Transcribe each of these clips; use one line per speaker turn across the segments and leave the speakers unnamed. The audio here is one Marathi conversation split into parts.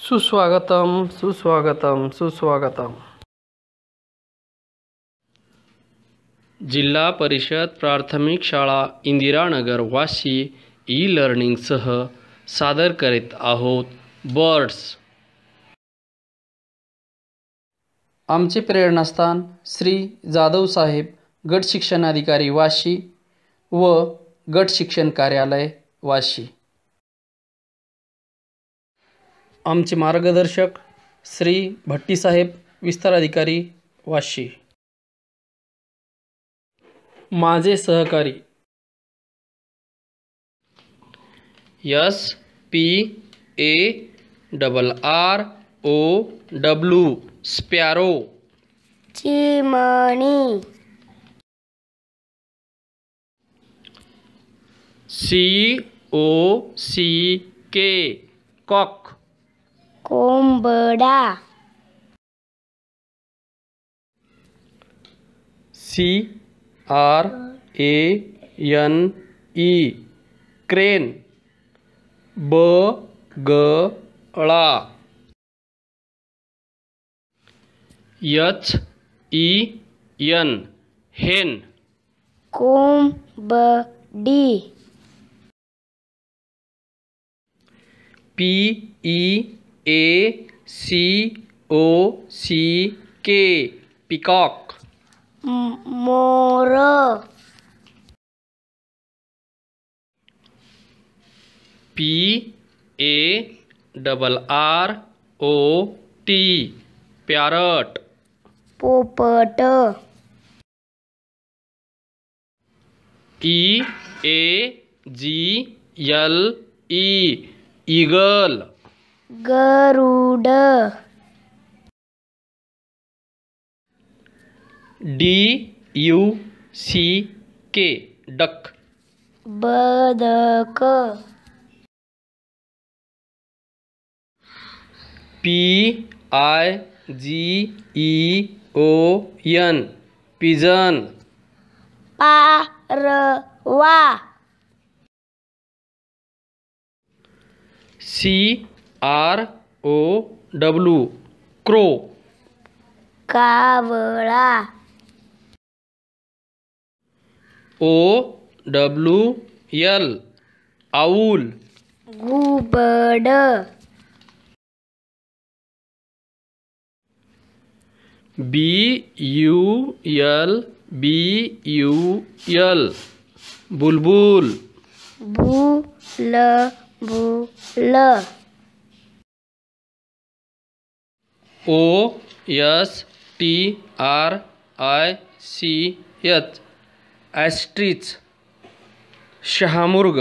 सुस्वागतम सुस्वागतम सुस्वागतम। जिल्हा परिषद प्राथमिक शाळा इंदिरानगर वाशी ई लर्निंगसह सादर करीत आहोत बर्ड्स। आमचे प्रेरणास्थान श्री जाधव साहेब गट शिक्षणाधिकारी वाशी व गट शिक्षण कार्यालय वाशी। आमचे मार्गदर्शक श्री भट्टी साहेब विस्तार अधिकारी वाशी। माझे सहकारी SPARROW स्पॅरो,
चिमणी,
COCK कॉक,
कोंबडा,
CRANE क्रेन, बगळा, HEN हेन,
कोंबडी,
PEACOCK पिकॉक,
मोर,
PARROT पॅरट,
पोपट,
EAGLE ईगल,
गरुड,
DUCK डक,
बदक,
PIGEON pigeon,
Parwa,
CROW crow,
कावळा,
OWL आऊल,
घुबड,
BULBUL बुलबुल,
बुलबुल,
OSTRICH ॲस्ट्रिच शहामृग,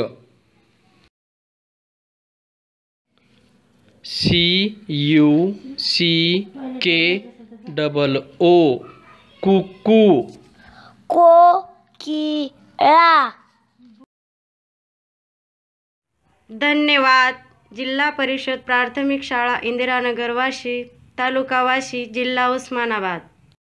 CUCKOO कुकू,
कोकिळा।
धन्यवाद। जिल्हा परिषद प्राथमिक शाळा इंदिरानगर वाशी, तालुका वाशी, जिल्हा उस्मानाबाद।